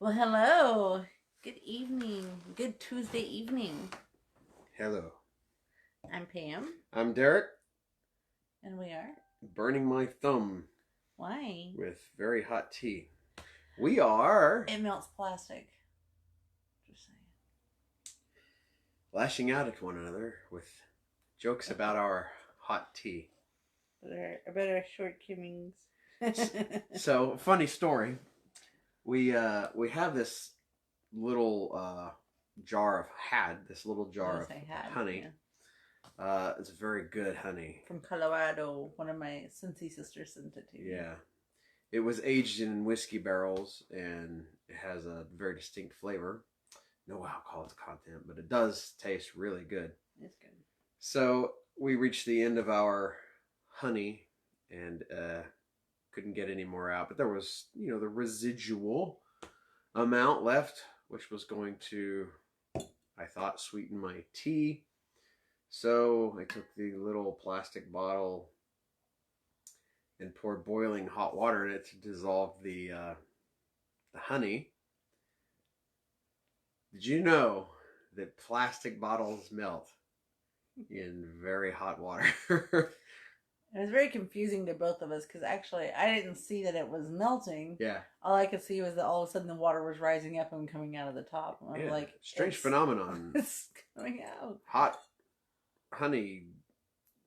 Well, hello. Good evening. Good Tuesday evening. Hello. I'm Pam. I'm Derek. And we are. Burning my thumb. Why? With very hot tea. We are. It melts plastic. Just saying. Lashing out at one another with jokes about our hot tea. About our shortcomings. So, funny story. We have this little jar of this little jar of honey. Yeah. It's very good honey. From Colorado. One of my Cincy sisters sent it to me. Yeah. It was aged in whiskey barrels and it has a very distinct flavor. No alcohol content, but it does taste really good. It's good. So we reached the end of our honey and couldn't get any more out. But there was, the residual amount left, which was going to, I thought, sweeten my tea. So I took the little plastic bottle and poured boiling hot water in it to dissolve the honey. Did you know that plastic bottles melt in very hot water? It was very confusing to both of us because actually I didn't see that it was melting. Yeah. All I could see was that all of a sudden the water was rising up and coming out of the top. And I was like, strange phenomenon. It's coming out. Hot honey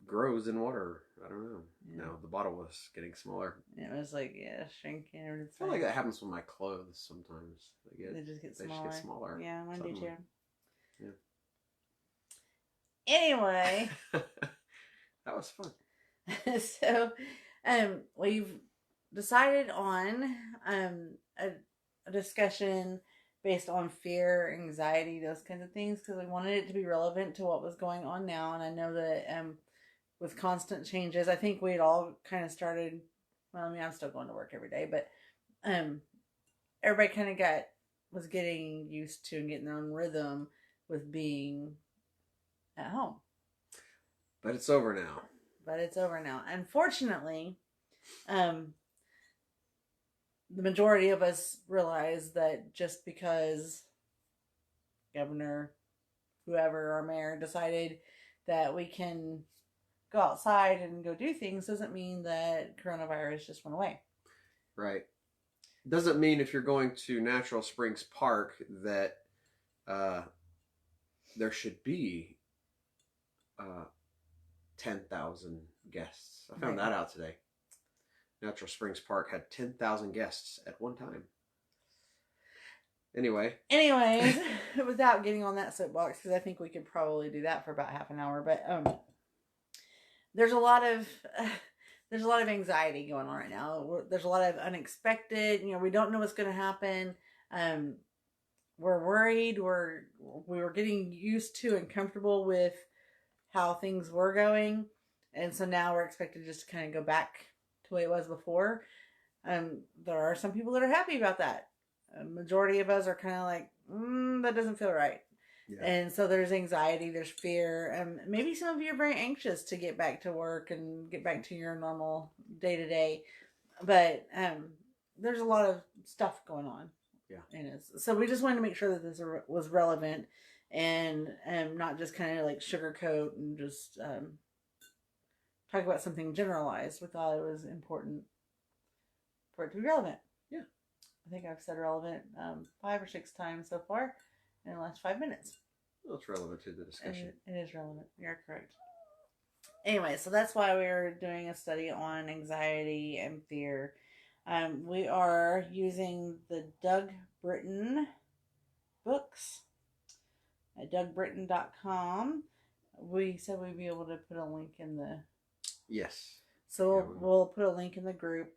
grows in water. I don't know. Yeah. No, the bottle was getting smaller. It was like, shrinking. I feel like that happens with my clothes sometimes. They just get smaller. Yeah, mine do too. Yeah. Anyway. That was fun. So, we've decided on a discussion based on fear, anxiety, those kinds of things, because we wanted it to be relevant to what was going on now. And I know that with constant changes, I think we had all kind of started. Well, I mean, I'm still going to work every day, but everybody kind of was getting used to and getting their own rhythm with being at home. But it's over now. Unfortunately, the majority of us realize that just because Governor, whoever, our mayor, decided that we can go outside and go do things doesn't mean that coronavirus just went away. Right. Doesn't mean if you're going to Natural Springs Park that there should be 10,000 guests. I found that out today. Natural Springs Park had 10,000 guests at one time. Anyways, without getting on that soapbox, because I think we could probably do that for about half an hour, but there's a lot of anxiety going on right now. There's a lot of unexpected. We don't know what's going to happen. We're worried. We were getting used to and comfortable with how things were going, and so now we're expected just to kind of go back to the way it was before. There are some people that are happy about that. A majority of us are kind of like, that doesn't feel right. Yeah. And so there's anxiety, there's fear. Maybe some of you are very anxious to get back to work and get back to your normal day-to-day. But there's a lot of stuff going on. Yeah. In it. So we just wanted to make sure that this was relevant and not just kind of like sugarcoat and just talk about something generalized. We thought it was important for it to be relevant. Yeah. I think I've said relevant 5 or 6 times so far in the last 5 minutes. Well, it's relevant to the discussion. It is relevant. You're correct. Anyway, so that's why we're doing a study on anxiety and fear. We are using the Doug Britton books at DougBritton.com. We said we'd be able to put a link in the... Yes. So we'll put a link in the group.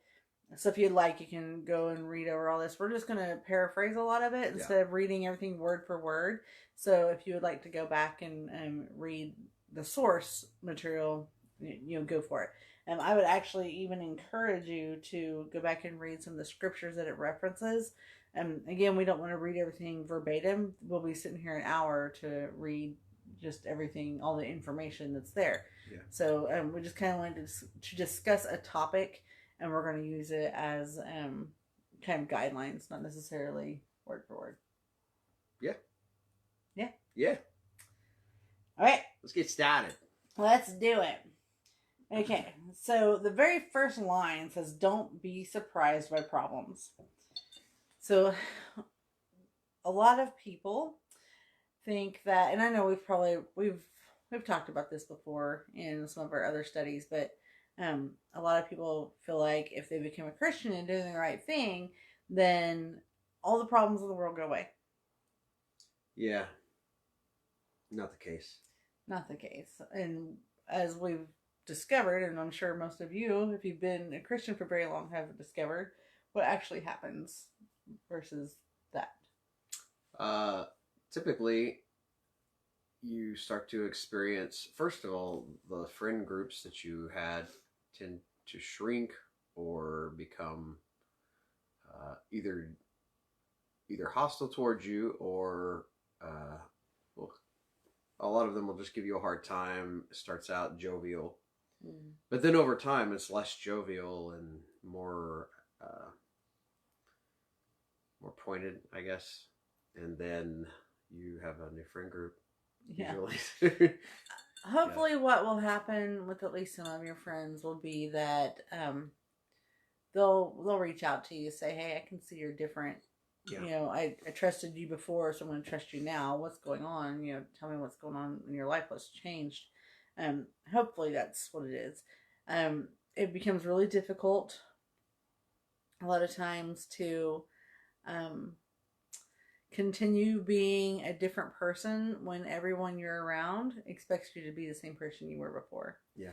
So if you'd like, you can go and read over all this. We're just going to paraphrase a lot of it instead of reading everything word for word. So if you would like to go back and read the source material, go for it. I would actually even encourage you to go back and read some of the scriptures that it references. Again, we don't want to read everything verbatim. We'll be sitting here an hour to read just everything, all the information that's there. Yeah. So we just kind of wanted to discuss a topic, and we're going to use it as kind of guidelines, not necessarily word for word. Yeah. Yeah. Yeah. All right. Let's get started. Let's do it. Okay, so the very first line says, "Don't be surprised by problems." So a lot of people think that, and I know we've talked about this before in some of our other studies, but a lot of people feel like if they become a Christian and doing the right thing, then all the problems in the world go away. Yeah. Not the case. Not the case. And as we've discovered, and I'm sure most of you, if you've been a Christian for very long, have discovered what actually happens versus that. Typically, you start to experience, first of all, the friend groups that you had tend to shrink or become either hostile towards you or well, a lot of them will just give you a hard time. It starts out jovial, but then over time it's less jovial and more pointed, I guess. And then you have a new friend group. Yeah. Usually. Hopefully, what will happen with at least some of your friends will be that they'll reach out to you, say, "Hey, I can see you're different. Yeah. You know, I trusted you before, so I'm going to trust you now. What's going on? You know, tell me what's going on in your life. What's changed?" Hopefully, that's what it is. It becomes really difficult a lot of times to continue being a different person when everyone you're around expects you to be the same person you were before. Yeah.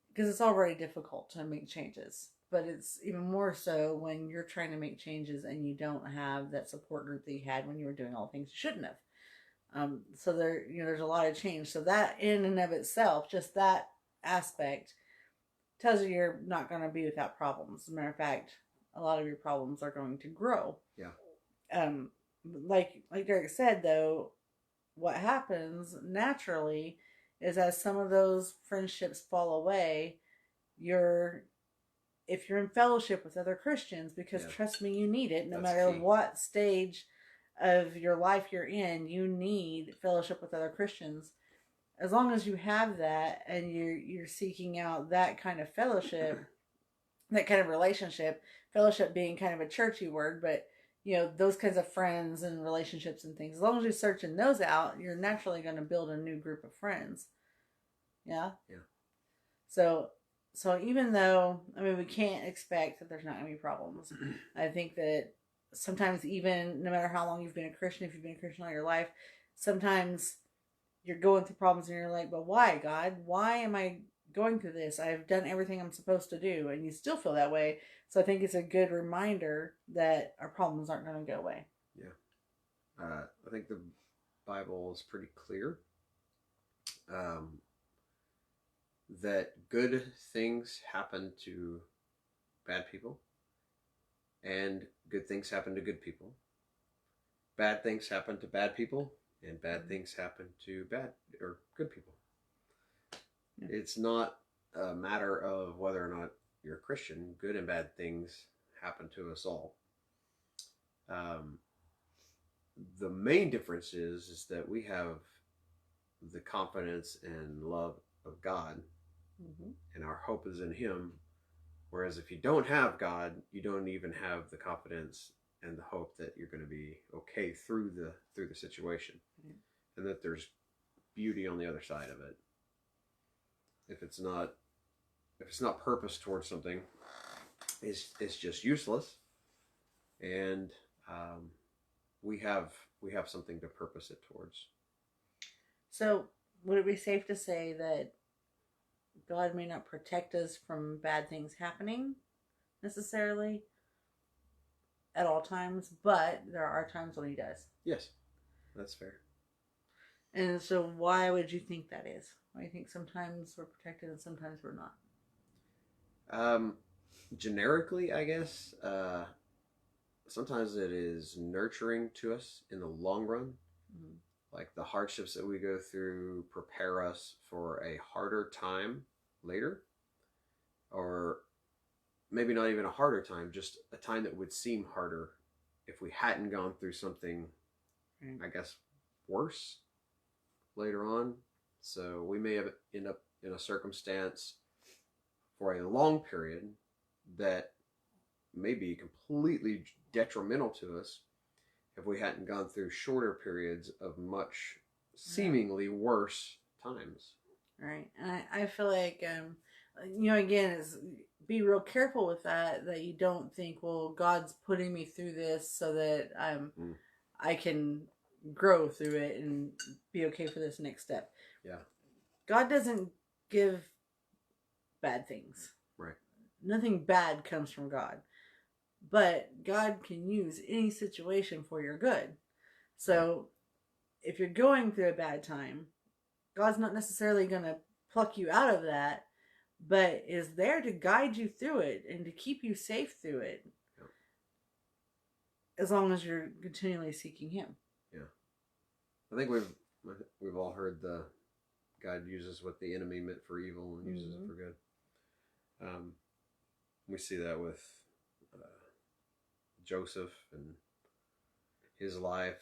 Because it's already difficult to make changes, but it's even more so when you're trying to make changes and you don't have that support group that you had when you were doing all the things you shouldn't have. So there's a lot of change. So that in and of itself, just that aspect tells you you're not going to be without problems. As a matter of fact, a lot of your problems are going to grow. Yeah. Like Derek said, though, what happens naturally is as some of those friendships fall away, if you're in fellowship with other Christians, because trust me, you need it. No matter what stage of your life you're in, you need fellowship with other Christians. As long as you have that and you're seeking out that kind of fellowship, that kind of relationship, fellowship being kind of a churchy word, but those kinds of friends and relationships and things, as long as you're searching those out, you're naturally going to build a new group of friends. Yeah? Yeah. So even though, we can't expect that there's not going to be problems. I think that sometimes, even no matter how long you've been a Christian, if you've been a Christian all your life, sometimes you're going through problems and you're like, but why, God? Why am I going through this? I've done everything I'm supposed to do, and you still feel that way. So I think it's a good reminder that our problems aren't going to go away. Yeah. I think the Bible is pretty clear that good things happen to bad people and good things happen to good people. Bad things happen to bad people and bad things happen to bad or good people. Yeah. It's not a matter of whether or not you're a Christian. Good and bad things happen to us all. The main difference is that we have the confidence and love of God, and our hope is in Him. Whereas if you don't have God, you don't even have the confidence and the hope that you're going to be okay through the situation, and that there's beauty on the other side of it. If it's not purpose towards something, it's just useless, and we have something to purpose it towards. So would it be safe to say that God may not protect us from bad things happening necessarily at all times, but there are times when He does? Yes, that's fair. And so why would you think that is? Why do you think sometimes we're protected and sometimes we're not? Generically, I guess, sometimes it is nurturing to us in the long run. Mm-hmm. Like the hardships that we go through prepare us for a harder time later. Or maybe not even a harder time, just a time that would seem harder if we hadn't gone through something, I guess, worse later on. So we may have end up in a circumstance for a long period that may be completely detrimental to us if we hadn't gone through shorter periods of much seemingly worse times. Right. And I feel like, again, is be real careful with that you don't think, well, God's putting me through this so that I can grow through it and be okay for this next step. Yeah. God doesn't give bad things. Right. Nothing bad comes from God. But God can use any situation for your good. So if you're going through a bad time, God's not necessarily going to pluck you out of that, but is there to guide you through it and to keep you safe through it. Yeah. As long as you're continually seeking Him. Yeah. I think we've all heard the God uses what the enemy meant for evil and uses it for good. We see that with Joseph and his life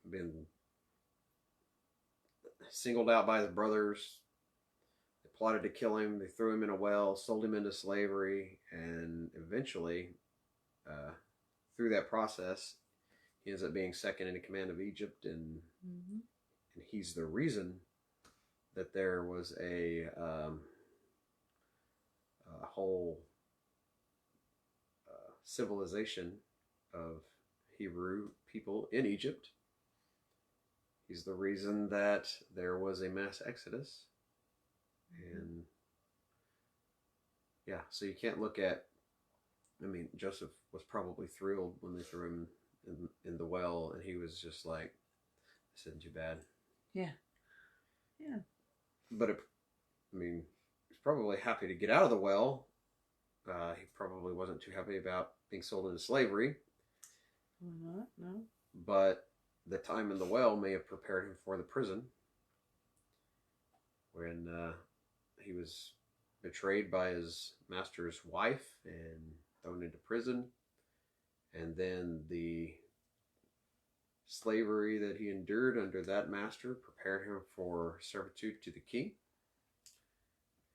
being singled out by his brothers. They plotted to kill him. They threw him in a well, sold him into slavery, and eventually, through that process, he ends up being second in command of Egypt, and he's the reason that there was a whole civilization of Hebrew people in Egypt. He's the reason that there was a mass exodus. And yeah, so you can't look at, Joseph was probably thrilled when they threw him in the well, and he was just like, this isn't too bad. Yeah. Yeah. But he's probably happy to get out of the well. He probably wasn't too happy about being sold into slavery. Not, no. But the time in the well may have prepared him for the prison when he was betrayed by his master's wife and thrown into prison. And then the slavery that he endured under that master prepared him for servitude to the king.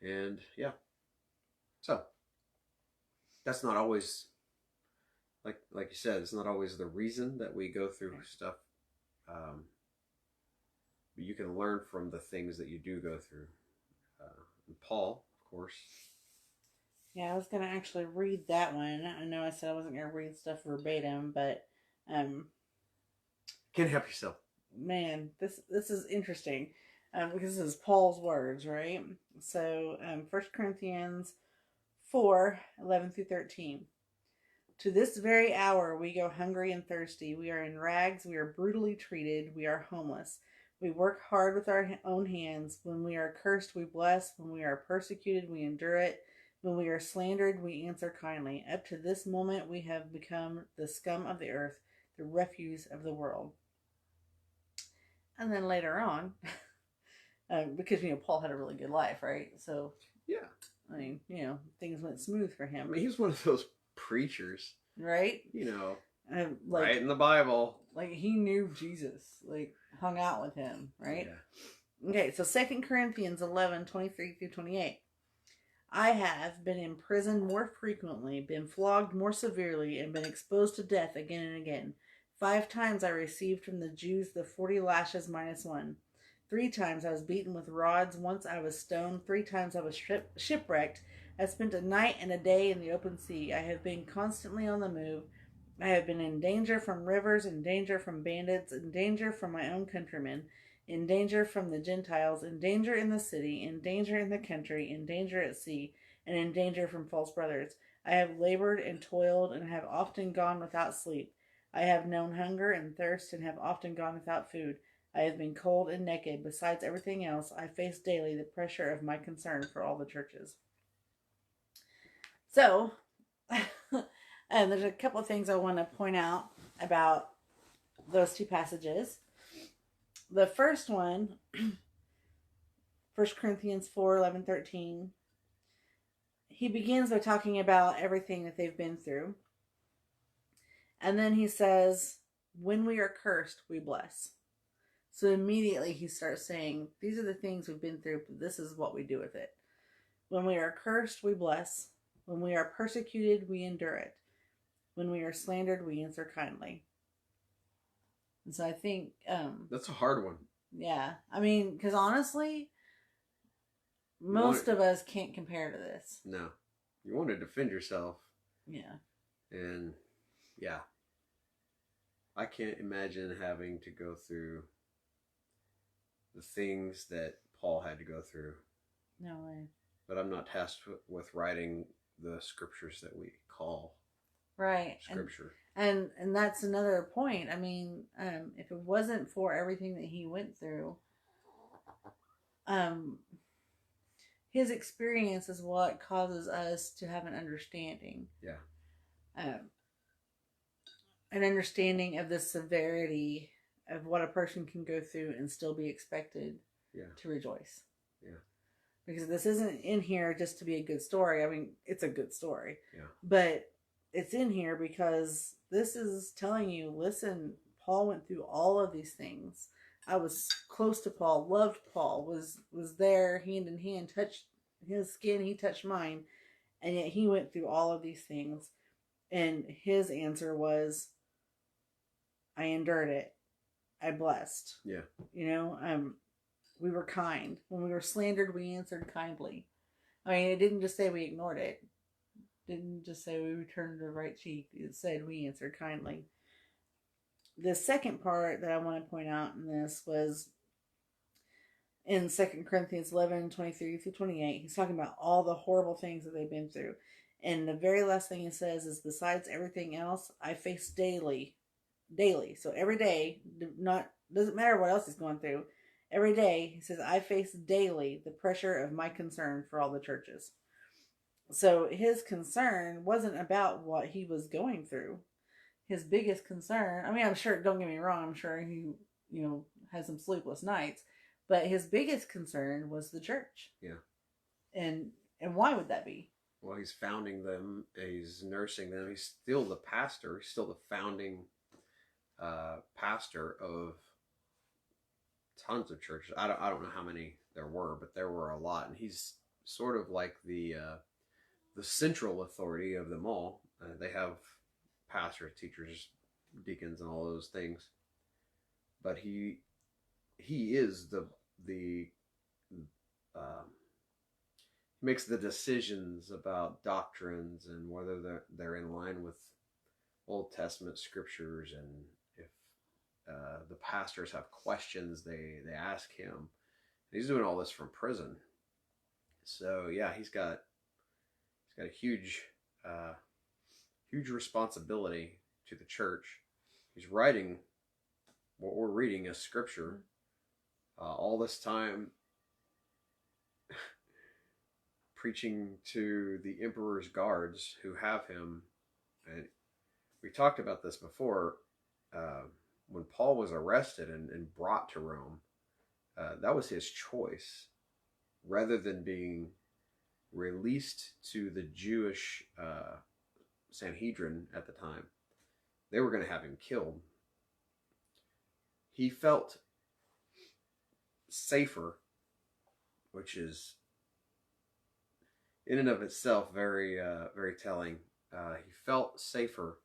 And yeah, so that's not always, like you said, it's not always the reason that we go through stuff. But you can learn from the things that you do go through. And Paul, of course. Yeah, I was going to actually read that one. I know I said I wasn't going to read stuff verbatim, but can't help yourself. Man, this is interesting because this is Paul's words, right? So 1 Corinthians 4:11-13. To this very hour we go hungry and thirsty. We are in rags. We are brutally treated. We are homeless. We work hard with our own hands. When we are cursed, we bless. When we are persecuted, we endure it. When we are slandered, we answer kindly. Up to this moment, we have become the scum of the earth, the refuse of the world. And then later on, because, Paul had a really good life, right? So, yeah. Things went smooth for him. He's one of those preachers. Right? Right in the Bible. Like, he knew Jesus. Like, hung out with him, right? Yeah. Okay, so 2 Corinthians 11:23-28. I have been in prison more frequently, been flogged more severely, and been exposed to death again and again. 5 times I received from the Jews the 40 lashes minus 1. 3 times I was beaten with rods. Once I was stoned. 3 times I was shipwrecked. I spent a night and a day in the open sea. I have been constantly on the move. I have been in danger from rivers, in danger from bandits, in danger from my own countrymen, in danger from the Gentiles, in danger in the city, in danger in the country, in danger at sea, and in danger from false brothers. I have labored and toiled and have often gone without sleep. I have known hunger and thirst and have often gone without food. I have been cold and naked. Besides everything else, I face daily the pressure of my concern for all the churches. So, and there's a couple of things I want to point out about those 2 passages. The first one, 1 Corinthians 4:11-13, he begins by talking about everything that they've been through. And then he says, when we are cursed, we bless. So immediately he starts saying, these are the things we've been through, but this is what we do with it. When we are cursed, we bless. When we are persecuted, we endure it. When we are slandered, we answer kindly. And so I think that's a hard one. Yeah, I mean, because honestly, most of us can't compare to this. No, you want to defend yourself. Yeah, and yeah, I can't imagine having to go through the things that Paul had to go through. No way. But I'm not tasked with writing the scriptures that we call right scripture. And that's another point. I mean, if it wasn't for everything that he went through, his experience is what causes us to have an understanding. Yeah. An understanding of the severity of what a person can go through and still be expected to rejoice. Yeah. Because this isn't in here just to be a good story. I mean, it's a good story. Yeah. But it's in here because this is telling you, listen, Paul went through all of these things. I was close to Paul, loved Paul, was there hand in hand, touched his skin, he touched mine, and yet he went through all of these things. And his answer was, I endured it. I blessed. Yeah. You know, we were kind. When we were slandered, we answered kindly. I mean, it didn't just say we ignored it. It didn't just say we returned the right cheek. It said we answered kindly. The second part that I want to point out in this was in 2 Corinthians 11, 23 through 28. He's talking about all the horrible things that they've been through. And the very last thing he says is, besides everything else, I face daily. So every day, doesn't matter what else he's going through. Every day, he says, I face daily the pressure of my concern for all the churches. So his concern wasn't about what he was going through. His biggest concern, I mean, I'm sure, don't get me wrong, I'm sure he, had some sleepless nights, but his biggest concern was the church. Yeah. And why would that be? Well, he's founding them, he's nursing them, he's still the pastor, he's still the founding pastor of tons of churches. I don't know how many there were, but there were a lot, and he's sort of like the central authority of them all. They have pastors, teachers, deacons, and all those things, but he is the he makes the decisions about doctrines and whether they're in line with Old Testament scriptures, and if the pastors have questions, they ask him. He's doing all this from prison, so yeah, he's got a huge responsibility to the church. He's writing what we're reading as scripture. All this time preaching to the emperor's guards who have him. And we talked about this before. When Paul was arrested and brought to Rome, that was his choice. Rather than being released to the Jewish Sanhedrin at the time, they were going to have him killed. He felt safer, which is in and of itself very very telling. He felt safer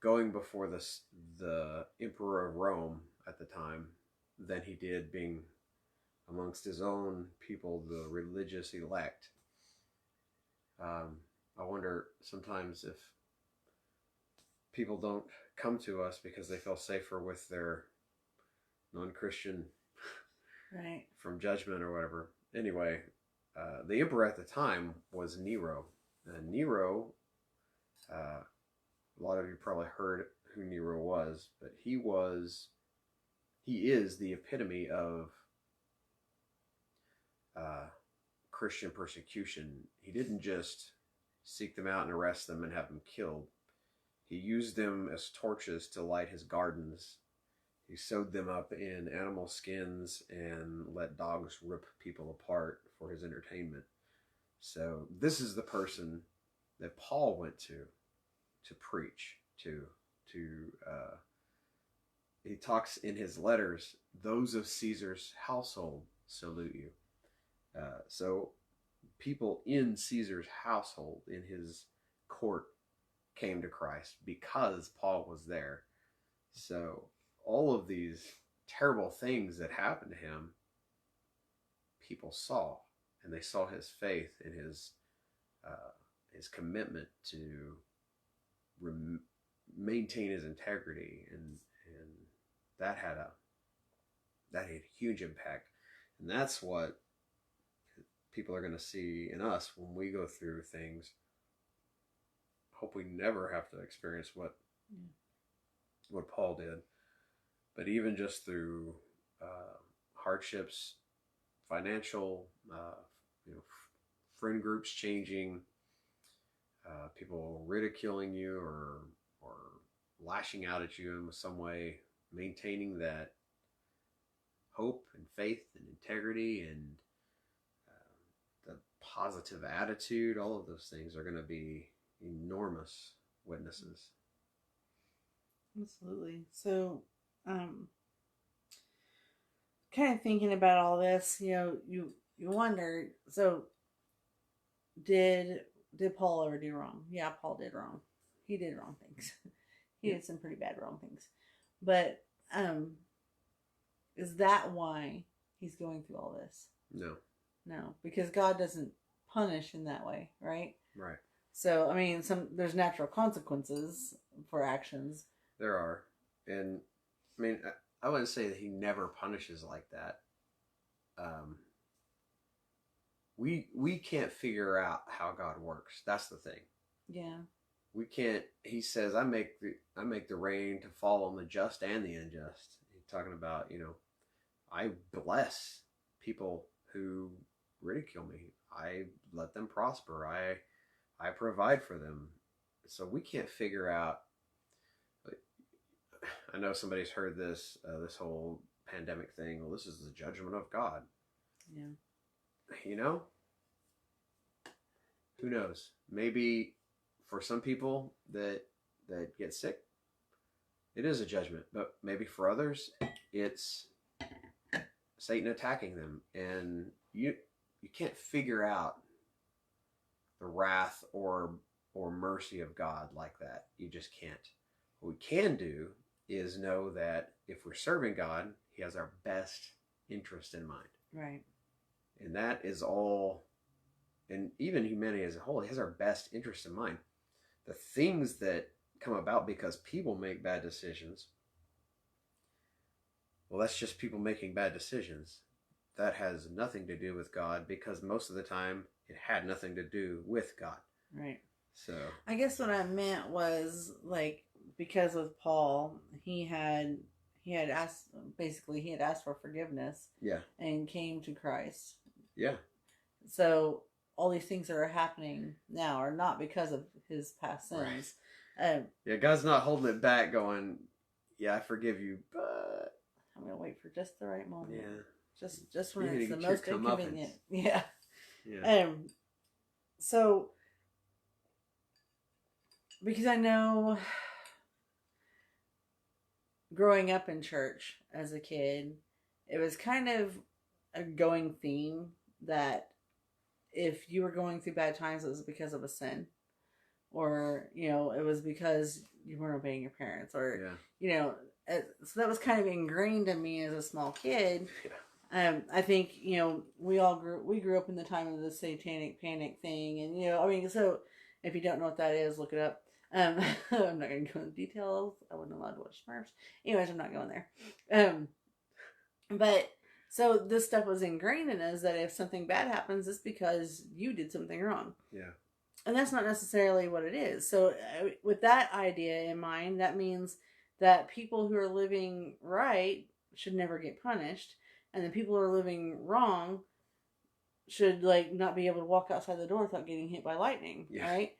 going before the emperor of Rome at the time than he did being amongst his own people, the religious elect. I wonder sometimes if people don't come to us because they feel safer with their non-Christian right from judgment or whatever. Anyway, the emperor at the time was Nero. And Nero, a lot of you probably heard who Nero was, but he is the epitome of Christian persecution. He didn't just seek them out and arrest them and have them killed. He used them as torches to light his gardens. He sewed them up in animal skins and let dogs rip people apart for his entertainment. So this is the person that Paul went to preach. to uh, he talks in his letters, those of Caesar's household salute you. So people in Caesar's household, in his court, came to Christ because Paul was there. So all of these terrible things that happened to him, people saw, and they saw his faith and his commitment to maintain his integrity, and that had a huge impact, and that's what people are going to see in us when we go through things. Hope we never have to experience what Paul did, but even just through hardships, financial, friend groups changing, people ridiculing you or lashing out at you in some way, maintaining that hope and faith and integrity and the positive attitude, all of those things are going to be enormous witnesses. Absolutely. So, kind of thinking about all this, you wonder, so did Paul ever do wrong? Yeah, Paul did wrong. He did wrong things. He did some pretty bad wrong things. But is that why he's going through all this? No, because God doesn't punish in that way, right? Right. So, I mean, there's natural consequences for actions. There are. And, I mean, I wouldn't say that he never punishes like that. We can't figure out how God works. That's the thing. Yeah. We can't. He says, I make the rain to fall on the just and the unjust. He's talking about, I bless people who ridicule me. I let them prosper. I provide for them. So we can't figure out. I know somebody's heard this whole pandemic thing. Well, this is the judgment of God. Yeah. Who knows? Maybe for some people that get sick, it is a judgment. But maybe for others, it's Satan attacking them, and you can't figure out the wrath or mercy of God like that. You just can't. What we can do is know that if we're serving God, He has our best interest in mind. Right. And that is all, and even humanity as a whole, He has our best interest in mind. The things that come about because people make bad decisions, well, that's just people making bad decisions. That has nothing to do with God, because most of the time it had nothing to do with God. Right. So I guess what I meant was, like, because with Paul, he had asked for forgiveness. Yeah. And came to Christ. Yeah. So all these things that are happening now are not because of his past sins. Right. Yeah, God's not holding it back going, yeah, I forgive you, but I'm going to wait for just the right moment. Yeah. Just when it's the most inconvenient. Yeah. Yeah. So, because I know growing up in church as a kid, it was kind of a going theme that if you were going through bad times, it was because of a sin, or it was because you weren't obeying your parents, or so that was kind of ingrained in me as a small kid. I think we grew up in the time of the satanic panic thing, and so if you don't know what that is, look it up. I'm not going to go into details. I wasn't allowed to watch Smurfs. Anyways, I'm not going there. But so this stuff was ingrained in us, that if something bad happens, it's because you did something wrong. Yeah. And that's not necessarily what it is. So with that idea in mind, that means that people who are living right should never get punished, and the people who are living wrong should not be able to walk outside the door without getting hit by lightning. Yeah. Right?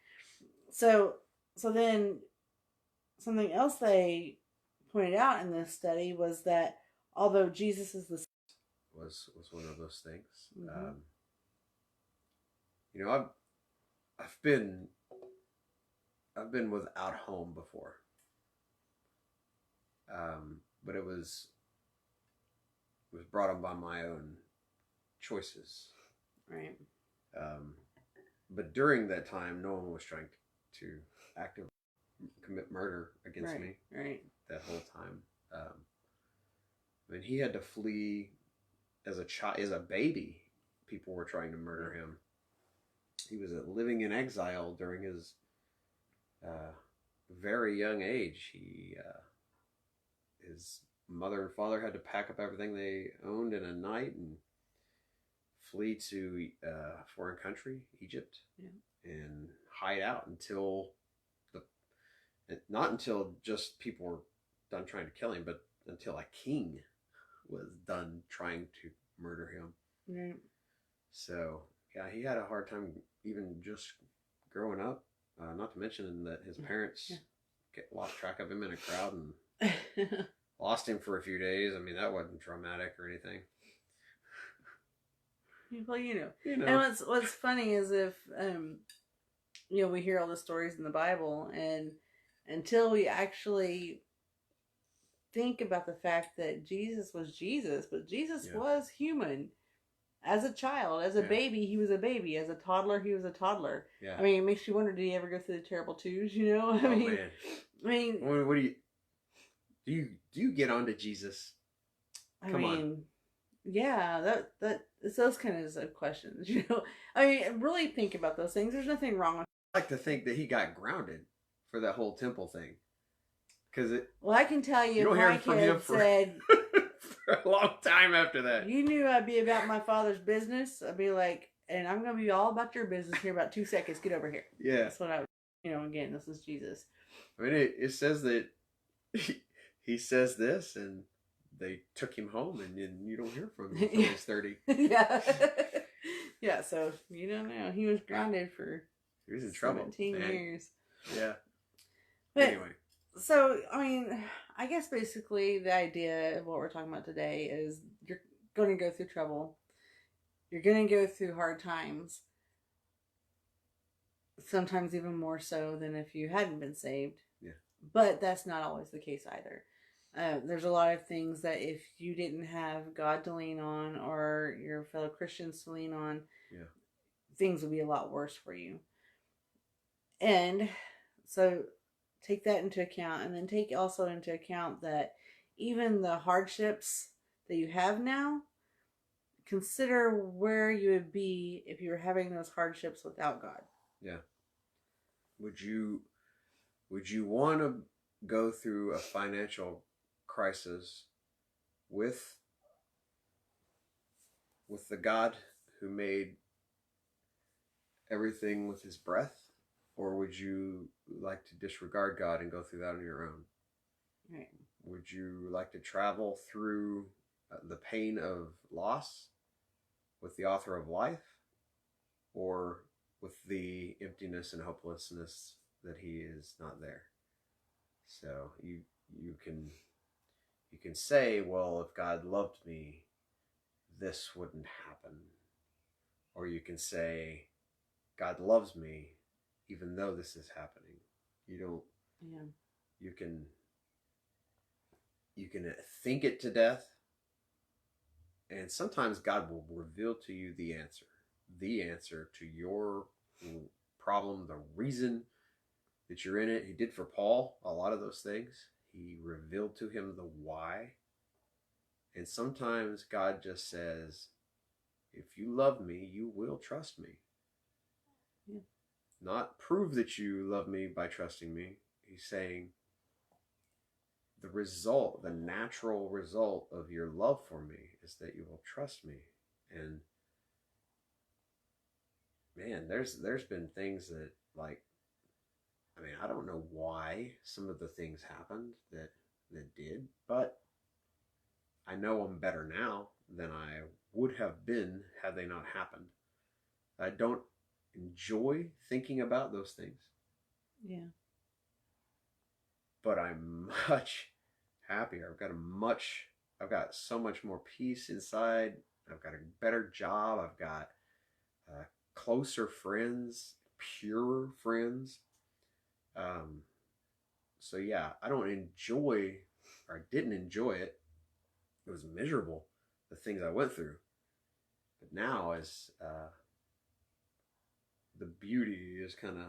So then something else they pointed out in this study was that although Jesus is the was one of those things. Mm-hmm. I've been without home before. But it was brought on by my own choices. Right. But during that time, no one was trying to actively commit murder against me. Right. That whole time. I mean, he had to flee as a child, as a baby. People were trying to murder him. He was living in exile during his very young age. His mother and father had to pack up everything they owned in a night and flee to a foreign country, Egypt, and hide out not until just people were done trying to kill him, but until a king was done trying to murder him. Right. So yeah, he had a hard time even just growing up. Not to mention that his parents lost track of him in a crowd and lost him for a few days. I mean, that wasn't traumatic or anything. Well, you know. And what's funny is if we hear all the stories in the Bible, and until we actually think about the fact that Jesus was Jesus, but Jesus was human. As a child, as a baby, he was a baby. As a toddler, he was a toddler. Yeah. I mean, it makes you wonder, did he ever go through the terrible twos, I mean, what do you get onto Jesus? Come on. Yeah, it's those kinds of questions, I mean, really think about those things. There's nothing wrong with I like to think that he got grounded for that whole temple thing. Well, I can tell you, if my kid said for a long time after that, you knew I'd be about my father's business, I'd be like, and I'm going to be all about your business here about 2 seconds. Get over here. Yeah. That's what I would, again, this is Jesus. I mean, it says that he says this, and they took him home, and you don't hear from him until he's 30. Yeah. Yeah, so you don't know. He was grounded for he was in trouble. 17 years. Yeah. But, anyway. So, I mean, I guess basically the idea of what we're talking about today is you're going to go through trouble. You're going to go through hard times. Sometimes even more so than if you hadn't been saved. Yeah. But that's not always the case either. There's a lot of things that if you didn't have God to lean on or your fellow Christians to lean on, things would be a lot worse for you. And so take that into account, and then take also into account that even the hardships that you have now, consider where you would be if you were having those hardships without God. Yeah. Would you want to go through a financial crisis with the God who made everything with his breath? Or would you like to disregard God and go through that on your own? Right. Would you like to travel through the pain of loss with the author of life, or with the emptiness and hopelessness that he is not there? So you can say, well, if God loved me, this wouldn't happen. Or you can say, God loves me even though this is happening. You don't. Yeah. You can think it to death, and sometimes God will reveal to you the answer to your problem, the reason that you're in it. He did for Paul a lot of those things. He revealed to him the why. And sometimes God just says, if you love me, you will trust me. Yeah. Not prove that you love me by trusting me. He's saying the natural result of your love for me is that you will trust me. And man, there's been things that, like, I mean, I don't know why some of the things happened that did, but I know I'm better now than I would have been had they not happened. I don't enjoy thinking about those things. Yeah. But I'm much happier. I've got so much more peace inside. I've got a better job. I've got closer friends, purer friends. So yeah, I don't enjoy or I didn't enjoy it. It was miserable, the things I went through. But now, as the beauty is kind of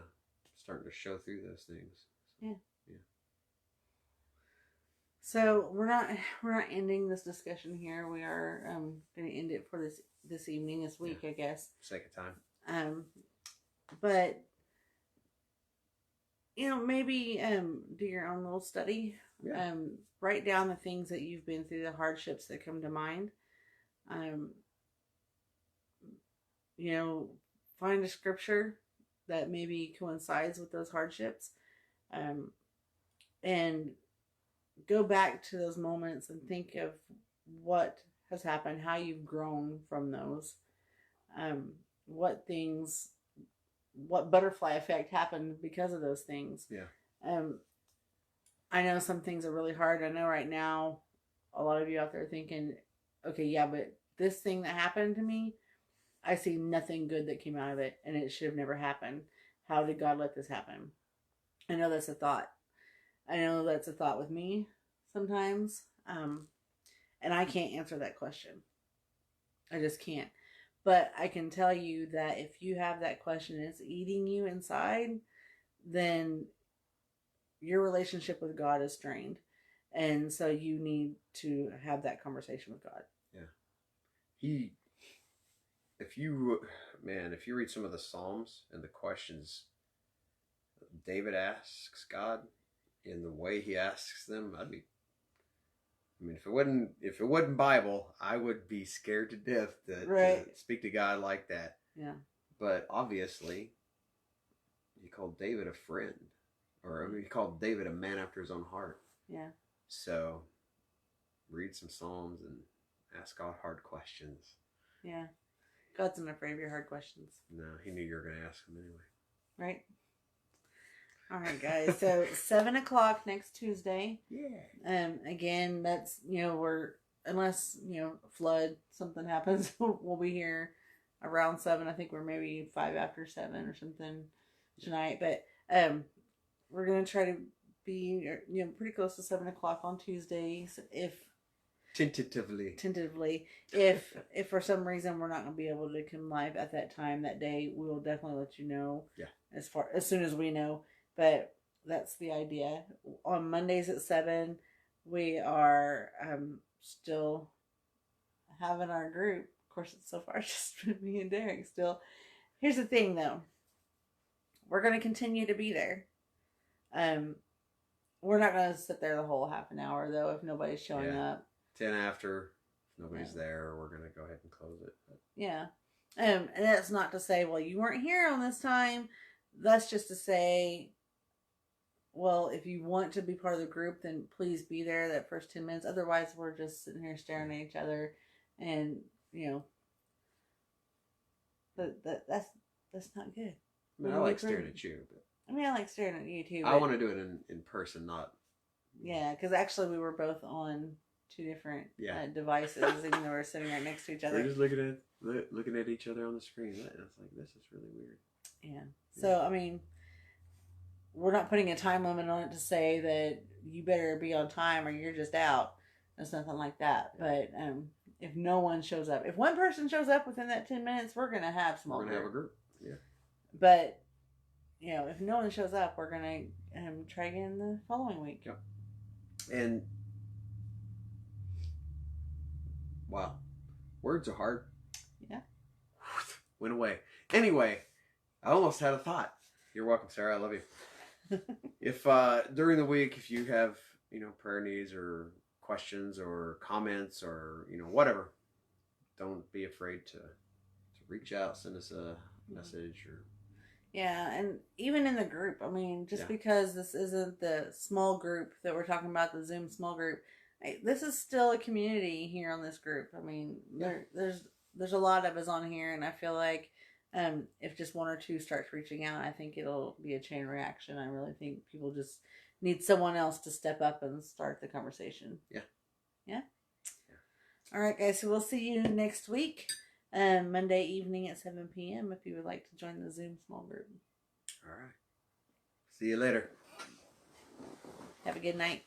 starting to show through those things. Yeah. Yeah. So we're not ending this discussion here. We are going to end it for this evening, this week, I guess. Sake of time. But maybe do your own little study. Yeah. Write down the things that you've been through, the hardships that come to mind. Find a scripture that maybe coincides with those hardships, and go back to those moments and think of what has happened, how you've grown from those, what butterfly effect happened because of those things. Yeah. I know some things are really hard. I know right now a lot of you out there thinking, okay, yeah, but this thing that happened to me, I see nothing good that came out of it, and it should have never happened. How did God let this happen? I know that's a thought. I know that's a thought with me sometimes. And I can't answer that question. I just can't. But I can tell you that if you have that question and it's eating you inside, then your relationship with God is strained. And so you need to have that conversation with God. Yeah. If you read some of the Psalms and the questions David asks God in the way he asks them, if it wasn't Bible, I would be scared to death to speak to God like that. Yeah. But obviously, he called David a friend, or he called David a man after his own heart. Yeah. So, read some Psalms and ask God hard questions. Yeah. God's not afraid of your hard questions. No, he knew you were going to ask them anyway. Right? All right, guys. So 7:00 next Tuesday. Yeah. Again, that's unless flood something happens, we'll be here around 7. I think we're maybe 5 after 7 or something tonight. But we're gonna try to be pretty close to 7:00 on Tuesdays. Tentatively, if for some reason we're not gonna be able to come live at that time that day, we will definitely let you know. Yeah. As soon as we know. But that's the idea. On Mondays at 7, we are still having our group. Of course, so far it's just me and Derek still. Here's the thing, though. We're going to continue to be there. We're not going to sit there the whole half an hour, though, if nobody's showing up. 10 after, if nobody's there, we're going to go ahead and close it. But. Yeah. And that's not to say, well, you weren't here on this time. That's just to say, well, if you want to be part of the group, then please be there that first 10 minutes. Otherwise, we're just sitting here staring at each other, and that's not good. I like staring at you, but I like staring at you too. I want to do it in person, not. Yeah, because actually we were both on 2 different devices, even though we're sitting right next to each other. We're just looking at each other on the screen. And it's like, this is really weird. Yeah. So we're not putting a time limit on it to say that you better be on time or you're just out. There's nothing like that. But if no one shows up, if one person shows up within that 10 minutes, we're gonna have small. We're gonna have a group. Yeah. But if no one shows up, we're gonna try again the following week. Yeah. And wow, words are hard. Yeah. Went away. Anyway, I almost had a thought. You're welcome, Sarah. I love you. If during the week, if you have prayer needs or questions or comments or whatever, don't be afraid to reach out, send us a message or. Yeah, and even in the group, because this isn't the small group that we're talking about, the Zoom small group, this is still a community here on this group. There's a lot of us on here, and I feel like if just 1 or 2 starts reaching out, I think it'll be a chain reaction. I really think people just need someone else to step up and start the conversation. Yeah. All right, guys. So we'll see you next week, Monday evening at 7 p.m. if you would like to join the Zoom small group. All right. See you later. Have a good night.